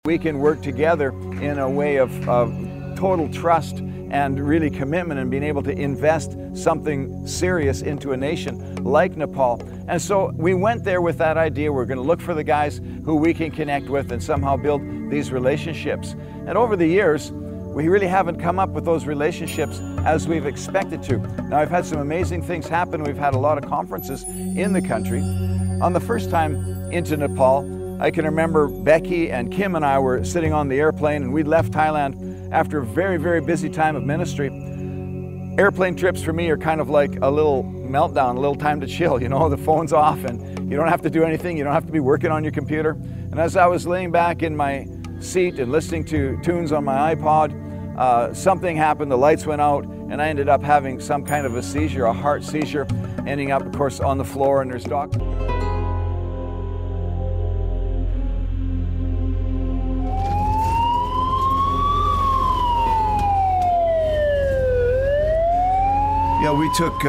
We can work together in a way of total trust and really commitment and being able to invest something serious into a nation like Nepal. And so we went there with that idea. We're going to look for the guys who we can connect with and somehow build these relationships. And over the years, we really haven't come up with those relationships as we've expected to. Now, I've had some amazing things happen. We've had a lot of conferences in the country. On the first time into Nepal, I can remember Becky and Kim and I were sitting on the airplane, and we'd left Thailand after a very, very busy time of ministry. Airplane trips for me are kind of like a little meltdown, a little time to chill. You know, the phone's off and you don't have to do anything. You don't have to be working on your computer. And as I was laying back in my seat and listening to tunes on my iPod, something happened, the lights went out, and I ended up having some kind of a seizure, a heart seizure, ending up, of course, on the floor, and there's doctors. Yeah, we took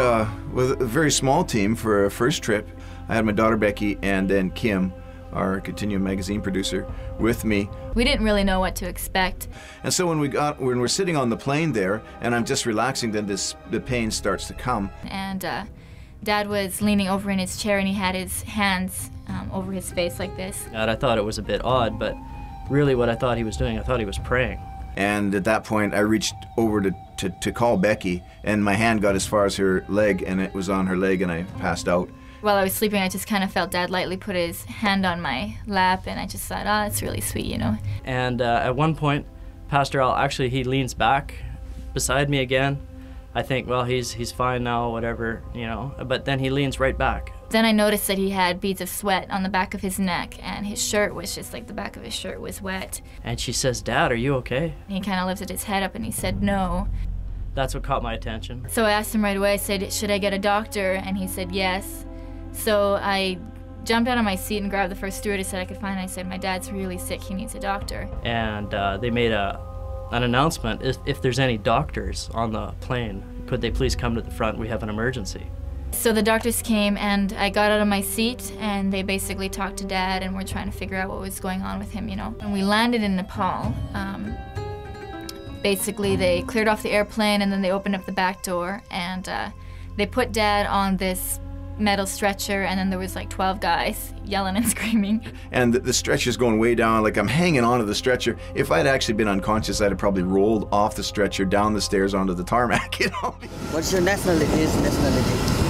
with a very small team for a first trip. I had my daughter Becky and then Kim, our CONTINUUM magazine producer, with me. We didn't really know what to expect. And so when we're sitting on the plane there, and I'm just relaxing, then the pain starts to come. And Dad was leaning over in his chair, and he had his hands over his face like this. And I thought it was a bit odd, but really what I thought he was doing, I thought he was praying. And at that point, I reached over to call Becky, and my hand got as far as her leg, and it was on her leg, and I passed out. While I was sleeping, I just kind of felt Dad lightly put his hand on my lap, and I just thought, oh, that's really sweet, you know. And at one point, Pastor Al, actually, he leans back beside me again. I think, well, he's fine now, whatever, you know, but then he leans right back. Then I noticed that he had beads of sweat on the back of his neck, and his shirt was just like the back of his shirt was wet. And she says, "Dad, are you okay?" And he kind of lifted his head up and he said, "No." That's what caught my attention. So I asked him right away, I said, "Should I get a doctor?" And he said, "Yes." So I jumped out of my seat and grabbed the first stewardess that I could find, and I said, "My dad's really sick, he needs a doctor." And they made an announcement, if there's any doctors on the plane, could they please come to the front, we have an emergency. So the doctors came, and I got out of my seat, and they basically talked to Dad, and we're trying to figure out what was going on with him, you know. When we landed in Nepal, basically they cleared off the airplane, and then they opened up the back door, and they put Dad on this metal stretcher, and then there was like 12 guys yelling and screaming. And the stretcher's going way down, like I'm hanging onto the stretcher. If I'd actually been unconscious, I'd have probably rolled off the stretcher, down the stairs onto the tarmac, you know. What's your nationality?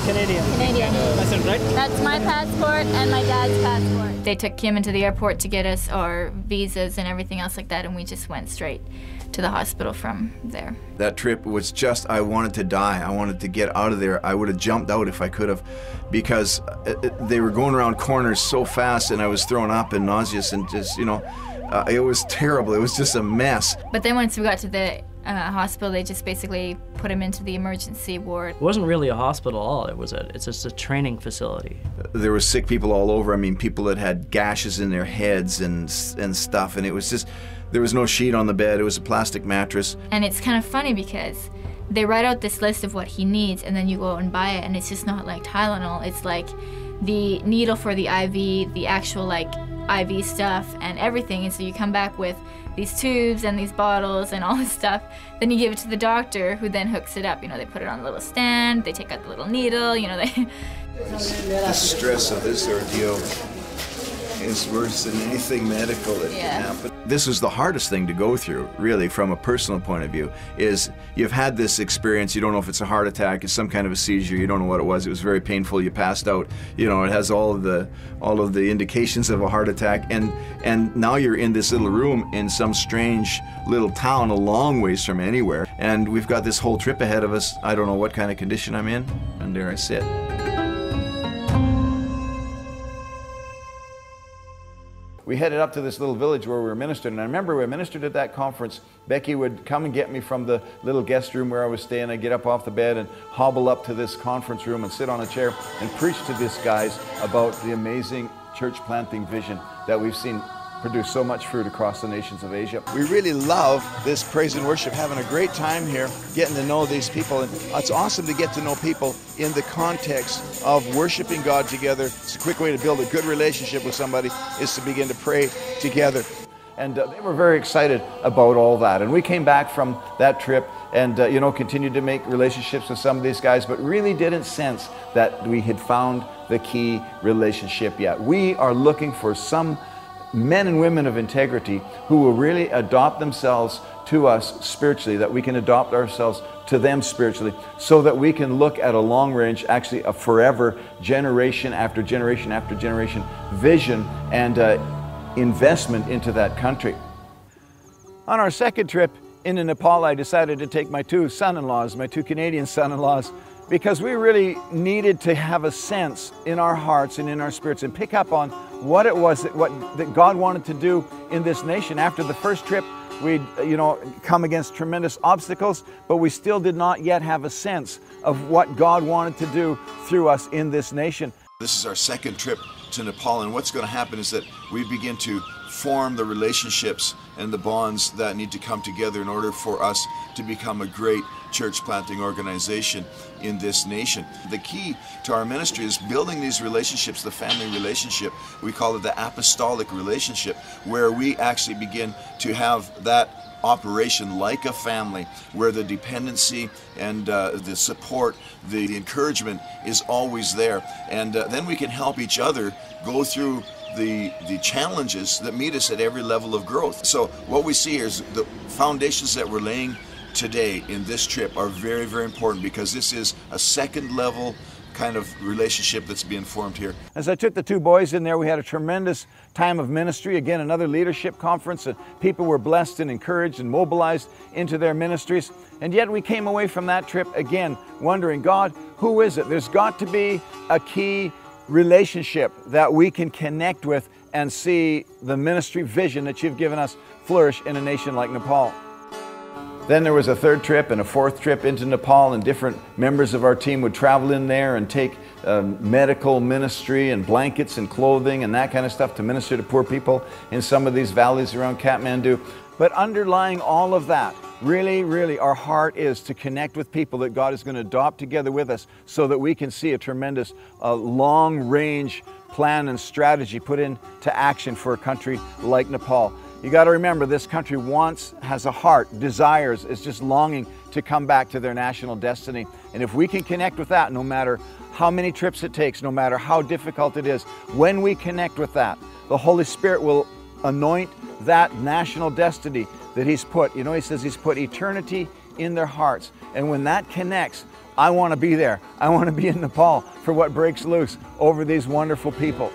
Canadian. That's it, right? That's my passport and my dad's passport. They took Kim into the airport to get us our visas and everything else like that, and we just went straight to the hospital from there. That trip was just, I wanted to die. I wanted to get out of there. I would have jumped out if I could have, because they were going around corners so fast, and I was thrown up and nauseous, and just, you know, it was terrible. It was just a mess. But then once we got to the hospital, they just basically put him into the emergency ward. It wasn't really a hospital at all. It's just a training facility. There were sick people all over. I mean, people that had gashes in their heads and stuff, and it was just, there was no sheet on the bed. It was a plastic mattress. And it's kind of funny because they write out this list of what he needs, and then you go and buy it, and it's just not like Tylenol. It's like the needle for the IV, the actual like IV stuff and everything. And so you come back with these tubes and these bottles and all this stuff. Then you give it to the doctor, who then hooks it up. You know, they put it on a little stand, they take out the little needle, you know, they... The stress of this ordeal is worse than anything medical that can happen. This was the hardest thing to go through, really, from a personal point of view, is you've had this experience, you don't know if it's a heart attack, it's some kind of a seizure, you don't know what it was very painful, you passed out, you know, it has all of the indications of a heart attack, and now you're in this little room in some strange little town a long ways from anywhere, and we've got this whole trip ahead of us. I don't know what kind of condition I'm in, and there I sit. We headed up to this little village where we were ministered, and I remember when I ministered at that conference, Becky would come and get me from the little guest room where I was staying. I'd get up off the bed and hobble up to this conference room and sit on a chair and preach to these guys about the amazing church planting vision that we've seen produce so much fruit across the nations of Asia. We really love this praise and worship, having a great time here, getting to know these people. And it's awesome to get to know people in the context of worshiping God together. It's a quick way to build a good relationship with somebody, is to begin to pray together. And they were very excited about all that. And we came back from that trip and continued to make relationships with some of these guys, but really didn't sense that we had found the key relationship yet. We are looking for some men and women of integrity who will really adopt themselves to us spiritually, that we can adopt ourselves to them spiritually, so that we can look at a long range, actually a forever, generation after generation after generation vision and investment into that country. On our second trip into Nepal, I decided to take my two son-in-laws, my two Canadian son-in-laws, because we really needed to have a sense in our hearts and in our spirits and pick up on what it was that God wanted to do in this nation. After the first trip, we'd come against tremendous obstacles, but we still did not yet have a sense of what God wanted to do through us in this nation. This is our second trip to Nepal, and what's going to happen is that we begin to form the relationships and the bonds that need to come together in order for us to become a great church planting organization in this nation. The key to our ministry is building these relationships, the family relationship. We call it the apostolic relationship, where we actually begin to have that operation like a family, where the dependency and the support, the encouragement is always there. And then we can help each other go through the challenges that meet us at every level of growth. So what we see here is the foundations that we're laying today in this trip are very, very important, because this is a second level kind of relationship that's being formed here. As I took the two boys in there, we had a tremendous time of ministry. Again, another leadership conference, and people were blessed and encouraged and mobilized into their ministries. And yet we came away from that trip again wondering, God, who is it? There's got to be a key relationship that we can connect with and see the ministry vision that you've given us flourish in a nation like Nepal. Then there was a third trip and a fourth trip into Nepal, and different members of our team would travel in there and take medical ministry and blankets and clothing and that kind of stuff to minister to poor people in some of these valleys around Kathmandu. But underlying all of that, really, our heart is to connect with people that God is going to adopt together with us, so that we can see a tremendous long-range plan and strategy put into action for a country like Nepal. You got to remember, this country has a heart, desires, is just longing to come back to their national destiny. And if we can connect with that, no matter how many trips it takes, no matter how difficult it is, when we connect with that, the Holy Spirit will anoint that national destiny that He's put. You know, He says He's put eternity in their hearts. And when that connects, I want to be there. I want to be in Nepal for what breaks loose over these wonderful people.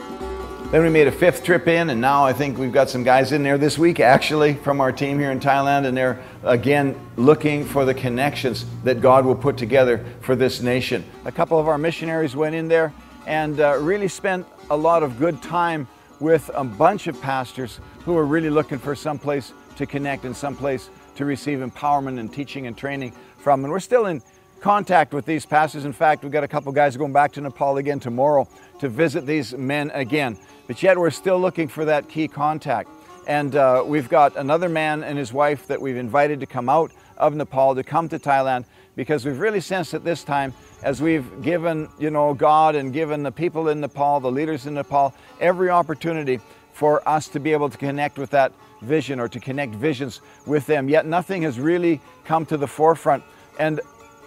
Then we made a fifth trip in, and now I think we've got some guys in there this week actually from our team here in Thailand, and they're again looking for the connections that God will put together for this nation. A couple of our missionaries went in there and really spent a lot of good time with a bunch of pastors who are really looking for some place to connect and some place to receive empowerment and teaching and training from. And we're still in contact with these pastors. In fact, we've got a couple guys going back to Nepal again tomorrow to visit these men again. But yet we're still looking for that key contact. And we've got another man and his wife that we've invited to come out of Nepal to come to Thailand, because we've really sensed at this time, as we've given, God and given the people in Nepal, the leaders in Nepal, every opportunity for us to be able to connect with that vision or to connect visions with them. Yet nothing has really come to the forefront. And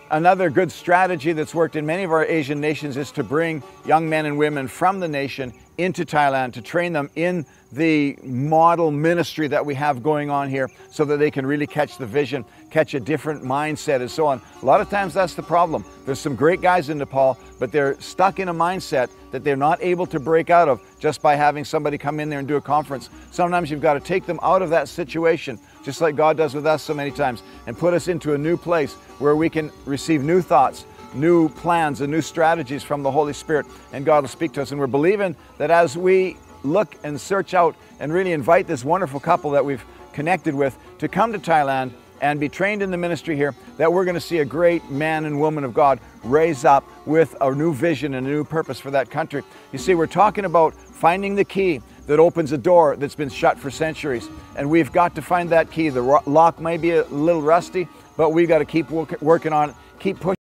another good strategy that's worked in many of our Asian nations is to bring young men and women from the nation into Thailand, to train them in the model ministry that we have going on here, so that they can really catch the vision, catch a different mindset and so on. A lot of times that's the problem. There's some great guys in Nepal, but they're stuck in a mindset that they're not able to break out of just by having somebody come in there and do a conference. Sometimes you've got to take them out of that situation, just like God does with us so many times, and put us into a new place where we can receive new thoughts, new plans and new strategies from the Holy Spirit, and God will speak to us. And we're believing that as we look and search out and really invite this wonderful couple that we've connected with to come to Thailand and be trained in the ministry here, that we're going to see a great man and woman of God raise up with a new vision and a new purpose for that country. You see, we're talking about finding the key that opens a door that's been shut for centuries, and we've got to find that key. The lock may be a little rusty, but we've got to keep working on it, keep pushing.